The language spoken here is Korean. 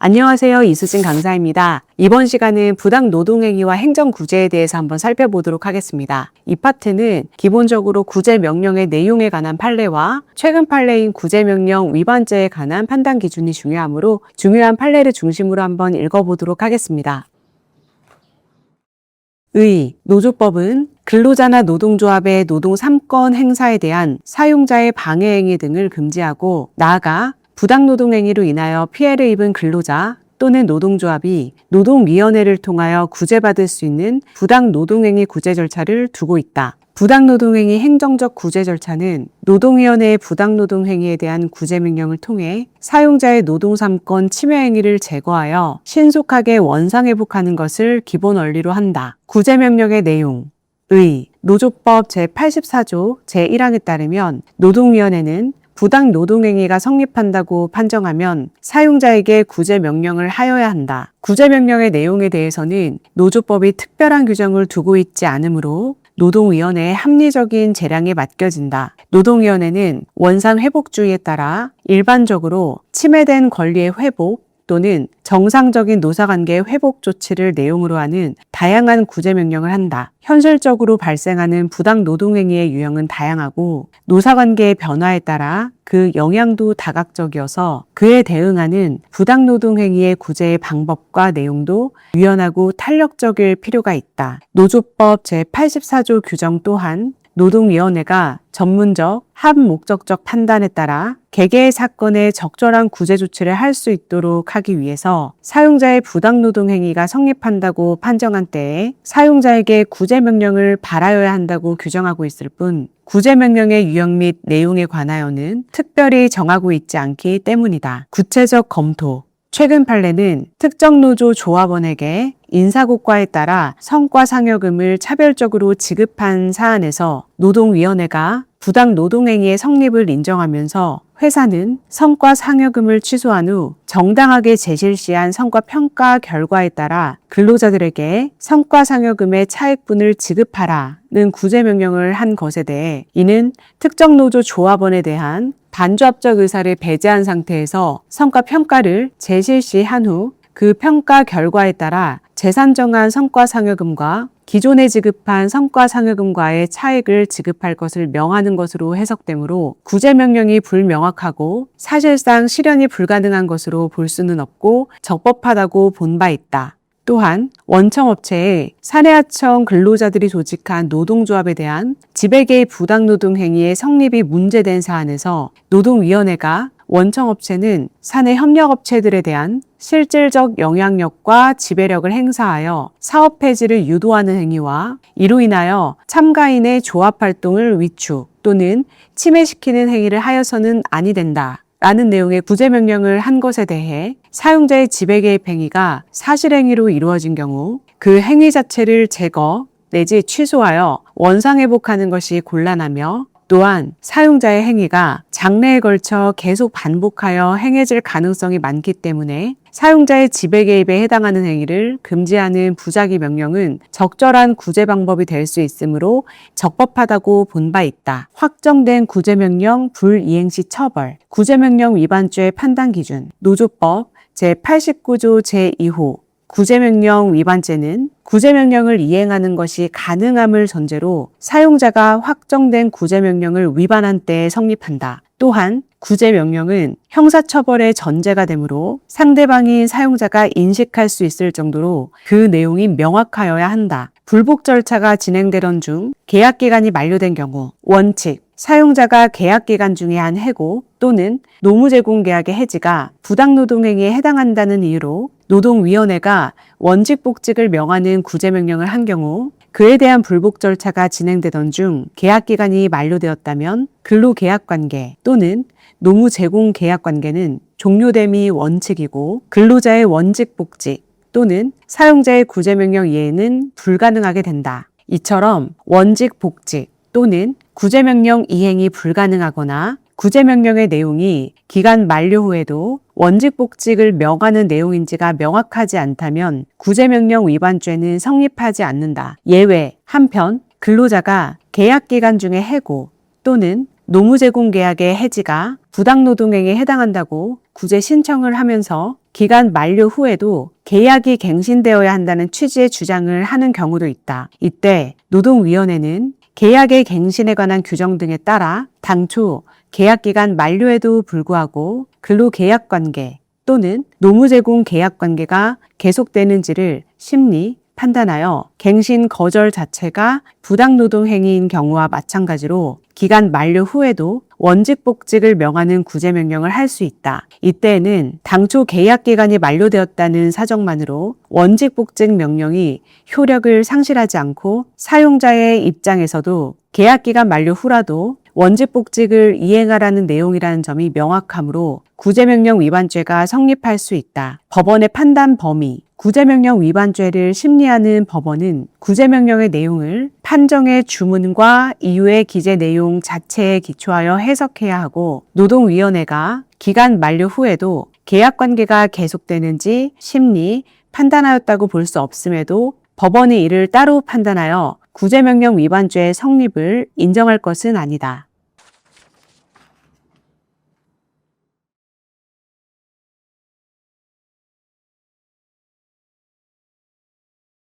안녕하세요. 이수진 강사입니다. 이번 시간은 부당 노동행위와 행정구제에 대해서 한번 살펴보도록 하겠습니다. 이 파트는 기본적으로 구제명령의 내용에 관한 판례와 최근 판례인 구제명령 위반죄에 관한 판단 기준이 중요하므로 중요한 판례를 중심으로 한번 읽어보도록 하겠습니다. 노조법은 근로자나 노동조합의 노동 3권 행사에 대한 사용자의 방해행위 등을 금지하고 나아가 부당노동행위로 인하여 피해를 입은 근로자 또는 노동조합이 노동위원회를 통하여 구제받을 수 있는 부당노동행위 구제 절차를 두고 있다. 부당노동행위 행정적 구제 절차는 노동위원회의 부당노동행위에 대한 구제명령을 통해 사용자의 노동 3권 침해행위를 제거하여 신속하게 원상회복하는 것을 기본 원리로 한다. 구제명령의 내용 노조법 제84조 제1항에 따르면 노동위원회는 부당 노동행위가 성립한다고 판정하면 사용자에게 구제명령을 하여야 한다. 구제명령의 내용에 대해서는 노조법이 특별한 규정을 두고 있지 않으므로 노동위원회의 합리적인 재량에 맡겨진다. 노동위원회는 원상회복주의에 따라 일반적으로 침해된 권리의 회복 또는 정상적인 노사관계의 회복 조치를 내용으로 하는 다양한 구제명령을 한다. 현실적으로 발생하는 부당 노동행위의 유형은 다양하고 노사관계의 변화에 따라 그 영향도 다각적이어서 그에 대응하는 부당 노동행위의 구제의 방법과 내용도 유연하고 탄력적일 필요가 있다. 노조법 제84조 규정 또한 노동위원회가 전문적, 합목적적 판단에 따라 개개의 사건에 적절한 구제 조치를 할 수 있도록 하기 위해서 사용자의 부당노동행위가 성립한다고 판정한 때에 사용자에게 구제명령을 발하여야 한다고 규정하고 있을 뿐 구제명령의 유형 및 내용에 관하여는 특별히 정하고 있지 않기 때문이다. 구체적 검토 최근 판례는 특정 노조 조합원에게 인사고과에 따라 성과상여금을 차별적으로 지급한 사안에서 노동위원회가 부당 노동행위의 성립을 인정하면서 회사는 성과상여금을 취소한 후 정당하게 재실시한 성과평가 결과에 따라 근로자들에게 성과상여금의 차액분을 지급하라는 구제명령을 한 것에 대해 이는 특정 노조 조합원에 대한 반조합적 의사를 배제한 상태에서 성과평가를 재실시한 후 그 평가 결과에 따라 재산정한 성과상여금과 기존에 지급한 성과상여금과의 차액을 지급할 것을 명하는 것으로 해석되므로 구제명령이 불명확하고 사실상 실현이 불가능한 것으로 볼 수는 없고 적법하다고 본 바 있다. 또한 원청업체에 사내하청 근로자들이 조직한 노동조합에 대한 지배계의 부당노동행위의 성립이 문제된 사안에서 노동위원회가 원청업체는 사내 협력업체들에 대한 실질적 영향력과 지배력을 행사하여 사업 폐지를 유도하는 행위와 이로 인하여 참가인의 조합활동을 위축 또는 침해시키는 행위를 하여서는 아니 된다. 라는 내용의 구제명령을 한 것에 대해 사용자의 지배개입 행위가 사실행위로 이루어진 경우 그 행위 자체를 제거 내지 취소하여 원상회복하는 것이 곤란하며 또한 사용자의 행위가 장래에 걸쳐 계속 반복하여 행해질 가능성이 많기 때문에 사용자의 지배개입에 해당하는 행위를 금지하는 부작위 명령은 적절한 구제 방법이 될 수 있으므로 적법하다고 본 바 있다. 확정된 구제명령 불이행 시 처벌, 구제명령 위반죄 판단 기준, 노조법 제89조 제2호 구제명령 위반죄는 구제명령을 이행하는 것이 가능함을 전제로 사용자가 확정된 구제명령을 위반한 때에 성립한다. 또한 구제명령은 형사처벌의 전제가 되므로 상대방인 사용자가 인식할 수 있을 정도로 그 내용이 명확하여야 한다. 불복 절차가 진행되던 중 계약기간이 만료된 경우 원칙, 사용자가 계약기간 중에 한 해고 또는 노무제공계약의 해지가 부당노동행위에 해당한다는 이유로 노동위원회가 원직복직을 명하는 구제명령을 한 경우 그에 대한 불복 절차가 진행되던 중 계약기간이 만료되었다면 근로계약관계 또는 노무제공계약관계는 종료됨이 원칙이고 근로자의 원직복직 또는 사용자의 구제명령 이행은 불가능하게 된다. 이처럼 원직복직 또는 구제명령 이행이 불가능하거나 구제명령의 내용이 기간 만료 후에도 원직복직을 명하는 내용인지가 명확하지 않다면 구제명령 위반죄는 성립하지 않는다. 예외, 한편 근로자가 계약기간 중에 해고 또는 노무제공계약의 해지가 부당노동행위에 해당한다고 구제 신청을 하면서 기간 만료 후에도 계약이 갱신되어야 한다는 취지의 주장을 하는 경우도 있다. 이때 노동위원회는 계약의 갱신에 관한 규정 등에 따라 당초 계약기간 만료에도 불구하고 근로계약관계 또는 노무제공 계약관계가 계속되는지를 심리, 판단하여 갱신 거절 자체가 부당노동행위인 경우와 마찬가지로 기간 만료 후에도 원직복직을 명하는 구제명령을 할 수 있다. 이때에는 당초 계약기간이 만료되었다는 사정만으로 원직복직 명령이 효력을 상실하지 않고 사용자의 입장에서도 계약기간 만료 후라도 원직복직을 이행하라는 내용이라는 점이 명확하므로 구제명령 위반죄가 성립할 수 있다. 법원의 판단 범위, 구제명령 위반죄를 심리하는 법원은 구제명령의 내용을 판정의 주문과 이유의 기재 내용 자체에 기초하여 해석해야 하고 노동위원회가 기간 만료 후에도 계약관계가 계속되는지 심리, 판단하였다고 볼 수 없음에도 법원이 이를 따로 판단하여 구제명령 위반죄의 성립을 인정할 것은 아니다.